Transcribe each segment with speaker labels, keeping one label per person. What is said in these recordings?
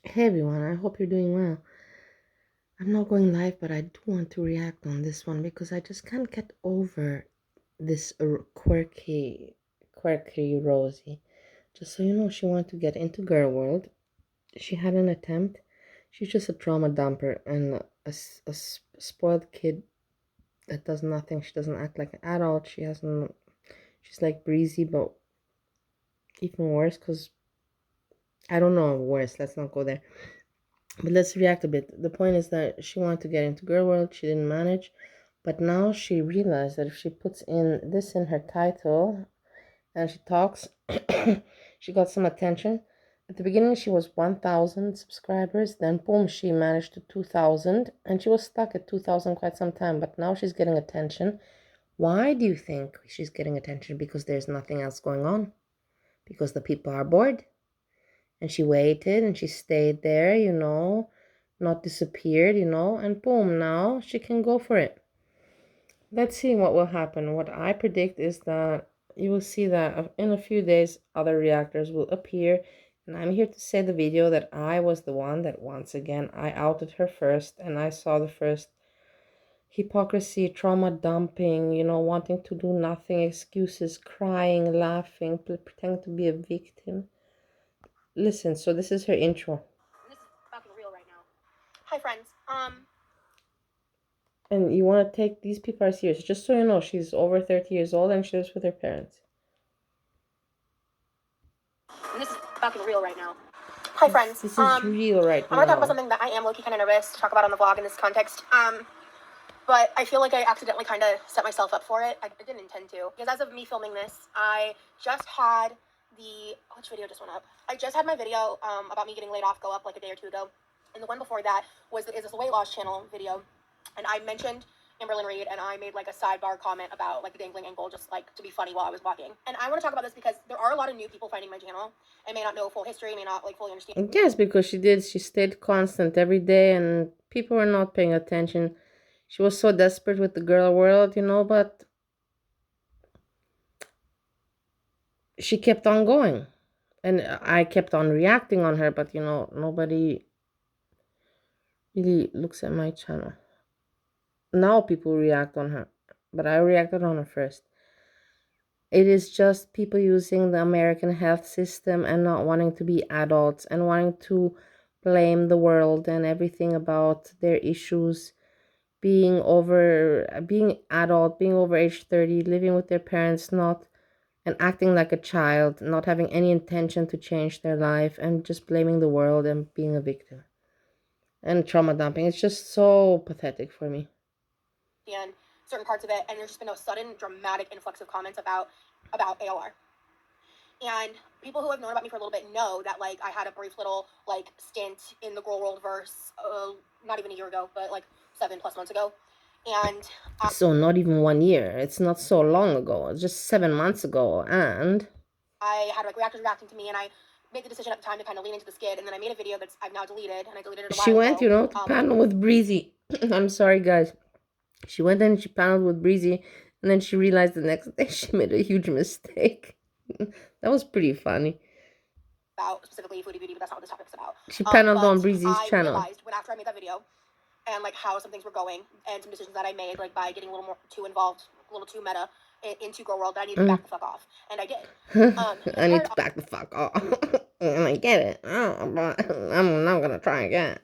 Speaker 1: Hey everyone, I hope you're doing well. I'm not going live, but I do want to react on this one because I just can't get over this quirky Rosie. Just so you know, she wanted to get into girl world. She had an attempt. She's just a trauma dumper and a spoiled kid that does nothing. She doesn't act like an adult. She's like breezy, but even worse because I don't know worse. Let's not go there. But let's react a bit. The point is that she wanted to get into girl world. She didn't manage. But now she realized that if she puts in this in her title and she talks, she got some attention. At the beginning, she was 1,000 subscribers. Then, boom, she managed to 2,000. And she was stuck at 2,000 quite some time. But now she's getting attention. Why do you think she's getting attention? Because there's nothing else going on. Because the people are bored. And she waited and she stayed there, not disappeared, and boom, now she can go for it. Let's see what will happen. What I predict is that you will see that in a few days, other reactors will appear. And I'm here to say the video that I was the one that once again, I outed her first and I saw the first hypocrisy, trauma dumping, wanting to do nothing, excuses, crying, laughing, pretending to be a victim. Listen, so this is her intro.
Speaker 2: This is fucking real right now. Hi, friends.
Speaker 1: And you want to take these people are serious. Just so you know, she's over 30 years old and she lives with her parents.
Speaker 2: This is fucking real right now. Hi, friends.
Speaker 1: This is real right now.
Speaker 2: I'm gonna talk about something that I am low-key kind of nervous to talk about on the vlog in this context. But I feel like I accidentally kind of set myself up for it. I didn't intend to. Because as of me filming this, I just had which video just went up? I just had my video about me getting laid off go up like a day or two ago. And the one before that is this weight loss channel video. And I mentioned Amberlynn Reed, and I made like a sidebar comment about like the dangling ankle, just like to be funny while I was walking. And I want to talk about this because there are a lot of new people finding my channel and may not know full history, may not like fully understand.
Speaker 1: Yes, because she stayed constant every day and people were not paying attention. She was so desperate with the girl world, but she kept on going. And I kept on reacting on her, but nobody really looks at my channel. Now people react on her, but I reacted on her first. It is just people using the American health system and not wanting to be adults and wanting to blame the world and everything about their issues, being adult, being over age 30, living with their parents, not and acting like a child, not having any intention to change their life and just blaming the world and being a victim. And trauma dumping. It's just so pathetic for me.
Speaker 2: And certain parts of it, and there's just been a sudden dramatic influx of comments about AOR. And people who have known about me for a little bit know that like I had a brief little like stint in the girl world verse, not even a year ago, but like 7+ months ago. And
Speaker 1: so not even 1 year. It's not so long ago. It's just 7 months ago. And
Speaker 2: I had like reactors reacting to me, and I made the decision at the time to kind of lean into the skid. And then I made a video that's I've now deleted, and I deleted it a while
Speaker 1: she
Speaker 2: ago.
Speaker 1: went, to panel with Breezy. I'm sorry, guys. She went and she paneled with Breezy, and then she realized the next day she made a huge mistake. That was pretty funny.
Speaker 2: About specifically foodie beauty, but that's not what this topic's about.
Speaker 1: She paneled on Breezy's channel.
Speaker 2: I realized when after I made that video, and like how some things were going, and some decisions that I made, like by getting a little more too involved, a little too meta into girl world, that I needed to back the fuck off, and I did.
Speaker 1: I need to back the fuck off, and I get it. But I'm not gonna try again.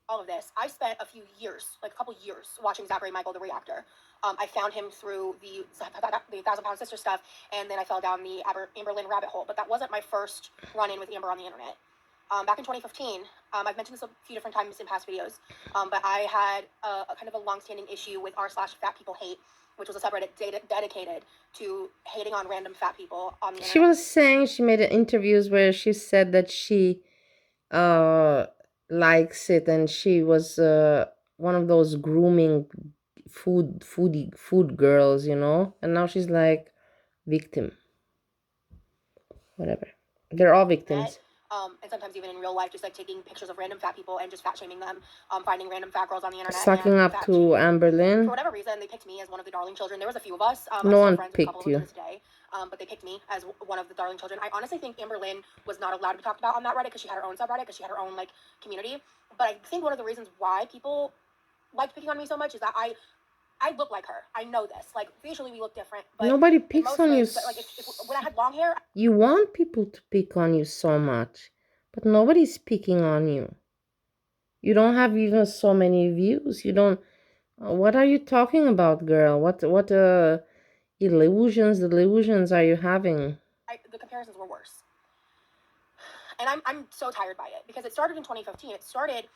Speaker 2: All of this, I spent a few years, like a couple years, watching Zachary Michael, the reactor. I found him through the 1,000-pound sister stuff, and then I fell down the Amberlynn rabbit hole. But that wasn't my first run-in with Amber on the internet. Back in 2015, I've mentioned this a few different times in past videos, but I had a kind of a long-standing issue with r/fat people hate, which was a subreddit dedicated to hating on random fat people on the internet.
Speaker 1: She was saying, she made interviews where she said that she likes it, and she was one of those grooming food girls, and now she's like victim. Whatever, they're all victims.
Speaker 2: And sometimes even in real life, just like taking pictures of random fat people and just fat shaming them, finding random fat girls on the internet
Speaker 1: Sucking
Speaker 2: and
Speaker 1: up
Speaker 2: fat
Speaker 1: to
Speaker 2: shaming them. For
Speaker 1: Amberlynn.
Speaker 2: whatever reason, they picked me as one of the darling children. There was a few of us. I'm
Speaker 1: No
Speaker 2: still
Speaker 1: one
Speaker 2: friends with a couple
Speaker 1: picked
Speaker 2: of them to
Speaker 1: you.
Speaker 2: this day. But they picked me as one of the darling children. I honestly think Amberlynn was not allowed to be talked about on that Reddit because she had her own subreddit, because she had her own like community. But I think one of the reasons why people liked picking on me so much is that I look like her. I know this. Like facially, we look different. But
Speaker 1: Nobody
Speaker 2: in
Speaker 1: picks
Speaker 2: most
Speaker 1: on you.
Speaker 2: ways, but like if when I had long hair,
Speaker 1: You want people to pick on you so much, but nobody's picking on you. You don't have even so many views. You don't. What are you talking about, girl? What delusions are you having?
Speaker 2: the comparisons were worse. And I'm so tired by it because it started in 2015. It started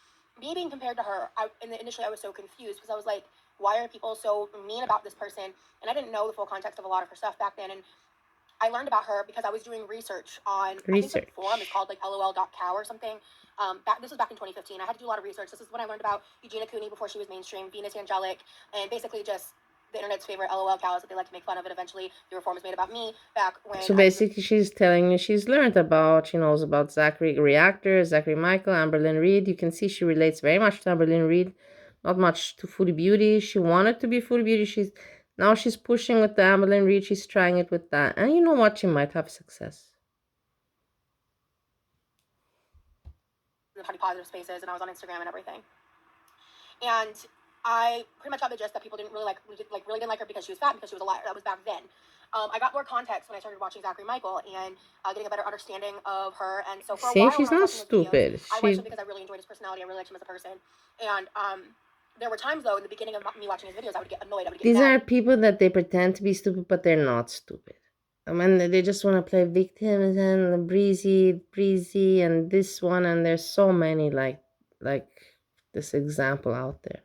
Speaker 2: me being compared to her. Initially, I was so confused because I was like, why are people so mean about this person? And I didn't know the full context of a lot of her stuff back then. And I learned about her because I was doing research on, I think the forum is called like lol.cow or something. This was back in 2015. I had to do a lot of research. This is when I learned about Eugenia Cooney before she was mainstream, Venus Angelic, and basically just the internet's favorite LOL cows that they like to make fun of. It eventually, the reform was made about me back when.
Speaker 1: So basically, she's telling you she's learned about, she knows about Zachary Reactors, Zachary Michael, Amberlynn Reed. You can see she relates very much to Amberlynn Reed, not much to Foodie Beauty. She wanted to be Foodie Beauty. Now she's pushing with the Amberlynn Reed. She's trying it with that, and you know what? She might have success.
Speaker 2: The body positive spaces, and I was on Instagram and everything. And I pretty much got the gist that people didn't really really didn't like her because she was fat, because she was a liar. That was back then. I got more context when I started watching Zachary Michael and getting a better understanding of her. And so for a while,
Speaker 1: she's
Speaker 2: when I
Speaker 1: not
Speaker 2: was watching those
Speaker 1: stupid.
Speaker 2: videos, I watched him because I really enjoyed his personality. I really liked him as a person. And there were times though in the beginning of me watching his videos, I would get annoyed. I would get
Speaker 1: These
Speaker 2: mad.
Speaker 1: are people that they pretend to be stupid, but they're not stupid. I mean, they just want to play victims and breezy, and this one, and there's so many like this example out there.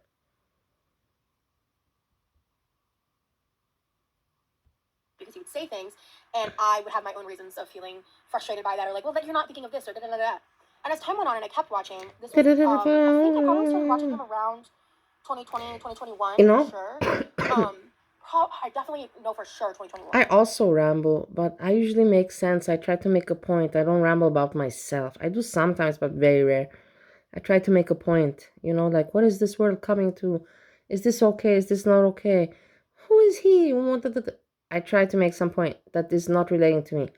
Speaker 2: Because he would say things, and I would have my own reasons of feeling frustrated by that, or like, well, that you're not thinking of this, or da da da da. And as time went on, and I kept watching, this was, I think I probably started watching him around 2020, 2021,
Speaker 1: you know,
Speaker 2: for sure. I definitely know for sure 2021.
Speaker 1: I also ramble, but I usually make sense. I try to make a point. I don't ramble about myself. I do sometimes, but very rare. I try to make a point, like, what is this world coming to? Is this okay? Is this not okay? Who is he? I try to make some point that is not relating to me.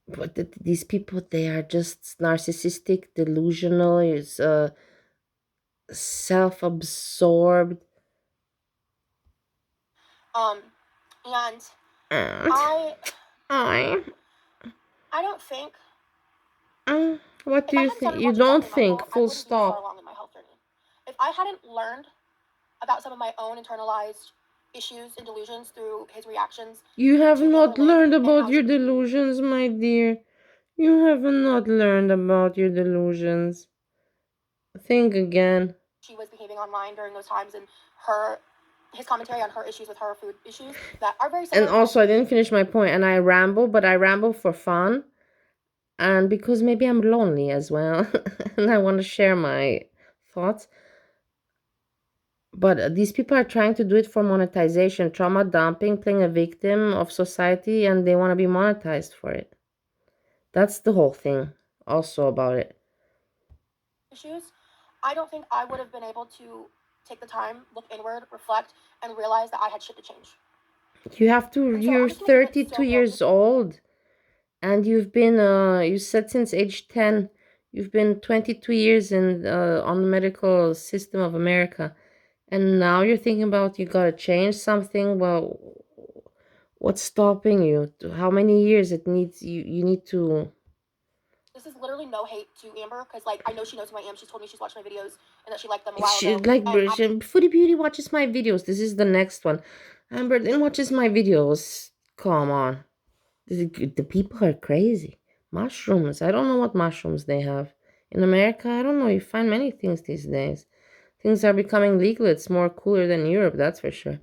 Speaker 1: But these people, they are just narcissistic, delusional, self-absorbed.
Speaker 2: And I don't think.
Speaker 1: What do you think? You don't think, full stop.
Speaker 2: I wouldn't be far along in my health journey. If I hadn't learned about some of my own internalized issues and delusions through his reactions.
Speaker 1: You have not learned about your delusions, my dear. You have not learned about your delusions. Think again.
Speaker 2: She was behaving online during those times, and his commentary on her issues with her food issues that are very similar.
Speaker 1: And also, I didn't finish my point, and I ramble, but I ramble for fun, and because maybe I'm lonely as well, and I want to share my thoughts. But these people are trying to do it for monetization, trauma dumping, playing a victim of society, and they want to be monetized for it. That's the whole thing also about it.
Speaker 2: Issues. I don't think I would have been able to take the time, look inward, reflect, and realize that I had shit to change.
Speaker 1: You have to, you're 32 years old, and you've been, you said since age 10, you've been 22 years on the medical system of America. And now you're thinking about you gotta change something. Well, what's stopping you? How many years it needs you need to?
Speaker 2: This is literally no hate to Amber, because like I know she knows who I am. She's told me she's watched my videos and that she liked them a while ago.
Speaker 1: Like Foodie Beauty watches my videos. This is the next one. Amber then watches my videos. Come on, the people are crazy. Mushrooms. I don't know what mushrooms they have in America. I don't know. You find many things these days. Things are becoming legal. It's more cooler than Europe, that's for sure.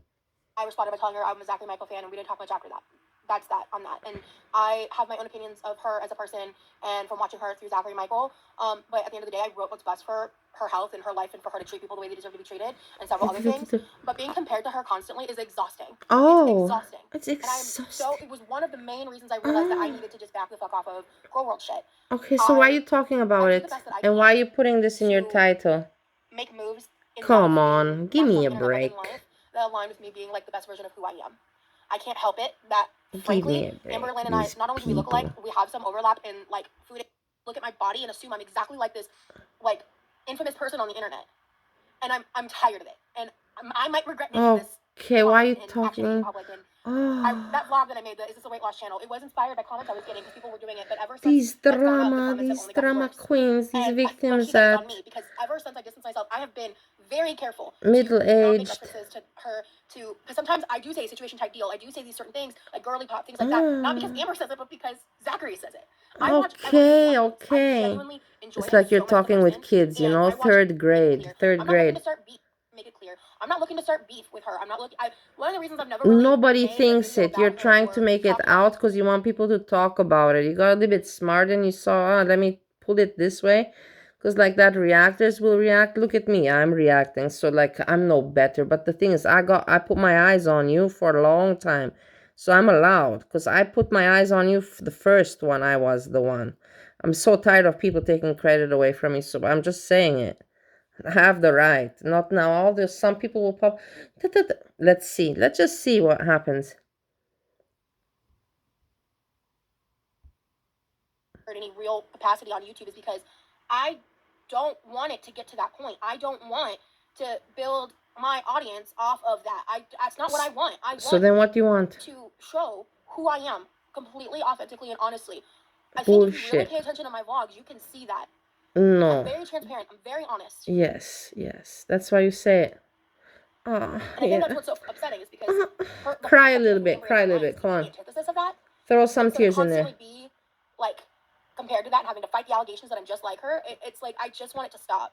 Speaker 2: I responded by telling her I'm a Zachary Michael fan, and we didn't talk much after that. that's that on that. And I have my own opinions of her as a person and from watching her through Zachary Michael. But at the end of the day, I wrote what's best for her health and her life and for her to treat people the way they deserve to be treated and several other things. But being compared to her constantly is exhausting.
Speaker 1: Oh,
Speaker 2: it's exhausting.
Speaker 1: it's
Speaker 2: And
Speaker 1: exhausting.
Speaker 2: it was one of the main reasons I realized that I needed to just back the fuck off of girl world shit.
Speaker 1: Okay, so why are you talking about it? And why are you putting this in your title?
Speaker 2: Make moves in
Speaker 1: Come
Speaker 2: life,
Speaker 1: on, give me a
Speaker 2: in
Speaker 1: break.
Speaker 2: life that align with me being like the best version of who I am. I can't help it that, frankly, Amber Lynn and I, not only do we look alike, we have some overlap in like food. Look at my body and assume I'm exactly like this, like infamous person on the internet, and I'm tired of it, and I might regret making this.
Speaker 1: Okay, why are you talking?
Speaker 2: That vlog that I made, Is This a Weight Loss Channel? It was inspired by comments I was getting because people were doing it, but ever since
Speaker 1: These drama queens, these victims that
Speaker 2: because ever since I distanced myself, I have been very careful
Speaker 1: middle-aged
Speaker 2: to not make references to her because sometimes I do say situation type deal. I do say these certain things like girly pop things like that, not because Amber says it, but because Zachary says it.
Speaker 1: Okay. It's like you're talking with kids, you know, third grade.
Speaker 2: Make it clear. I'm not looking to start beef with her. I'm not looking. One of the reasons I've never
Speaker 1: nobody thinks it. You're trying to make it out because you want people to talk about it. You got a little bit smart and you saw, let me put it this way. Because like that reactors will react. Look at me, I'm reacting. So like I'm no better. But the thing is, I put my eyes on you for a long time. So I'm allowed. Because I put my eyes on you the first one. I was the one. I'm so tired of people taking credit away from me. So I'm just saying it. I have the right. Not now. All this. Some people will pop. Let's see. Let's just see what happens.
Speaker 2: Any real capacity on YouTube is because I don't want it to get to that point. I don't want to build my audience off of that. That's not what I want.
Speaker 1: So then what do you want?
Speaker 2: To show who I am completely, authentically, and honestly. I think if you really pay attention to my vlogs, you can see that.
Speaker 1: No.
Speaker 2: I'm very transparent. I'm very honest.
Speaker 1: Yes. That's why you say it.
Speaker 2: And I think that's what's so upsetting is because
Speaker 1: cry a little bit. Come on. Throw some tears in there.
Speaker 2: Be like compared to that and having to fight the allegations that I'm just like her. It's like I just want it to stop.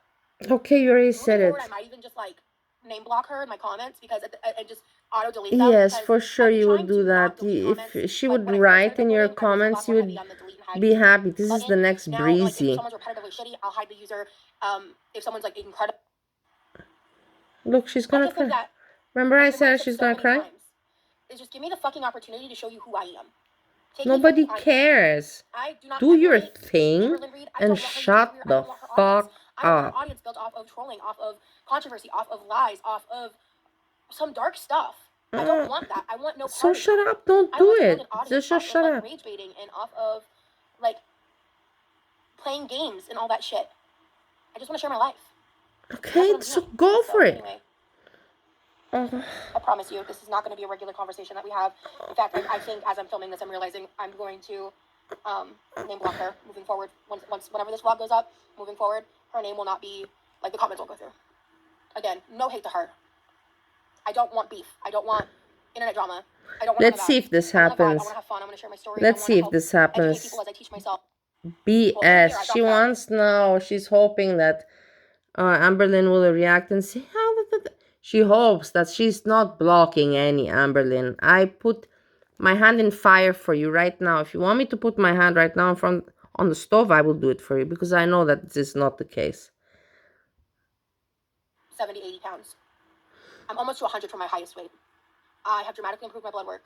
Speaker 1: Okay, you already said it.
Speaker 2: I might even just like name block her in my comments because and just auto delete
Speaker 1: them. Yes, for sure you would do that. If she would write in your comments, you would be happy. This is the next Breezy.
Speaker 2: If someone's repetitively shitty, I'll hide the user. If someone's like incredible.
Speaker 1: Look, she's gonna cry. Remember I said she's gonna cry?
Speaker 2: Is just give me the fucking opportunity to show you who I am.
Speaker 1: Nobody cares. Do your thing and shut the fuck up.
Speaker 2: Our audience built off of trolling, off of controversy, off of lies, off of some dark stuff. I don't want that. I want no part
Speaker 1: So shut up. Don't do it. Just shut up.
Speaker 2: Rage baiting and off of like playing games and all that shit. I just want to share my life.
Speaker 1: Okay, so go for it.
Speaker 2: Anyway, I promise you, this is not going to be a regular conversation that we have. In fact, I think as I'm filming this, I'm realizing I'm going to name block her moving forward. Whenever this vlog goes up, moving forward, her name will not be, like, the comments won't go through. Again, no hate to her. I don't want beef. I don't want internet drama. I don't want
Speaker 1: Let's see if this happens.
Speaker 2: I want to have fun. I want to share my story.
Speaker 1: Let's see if this happens.
Speaker 2: People as I teach myself.
Speaker 1: BS. She wants no. She's hoping that Amberlynn will react and say how. She hopes that she's not blocking any Amberlynn. I put my hand in fire for you right now. If you want me to put my hand right now in front on the stove, I will do it for you because I know that this is not the case.
Speaker 2: 70, 80 pounds. I'm almost to 100 from my highest weight. I have dramatically improved my blood work.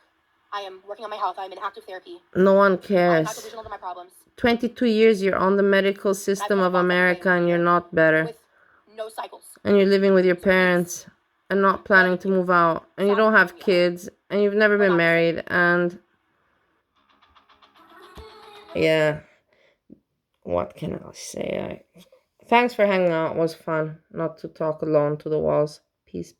Speaker 2: I am working on my health. I'm in active therapy.
Speaker 1: No one cares.
Speaker 2: I'm not delusional to my problems.
Speaker 1: 22 years you're on the medical system of America and you're not better.
Speaker 2: With no cycles.
Speaker 1: And you're living with your parents and not planning to move out. And you don't have kids. And you've never been married. And yeah. What can I say? Thanks for hanging out. It was fun not to talk alone to the walls. Peace.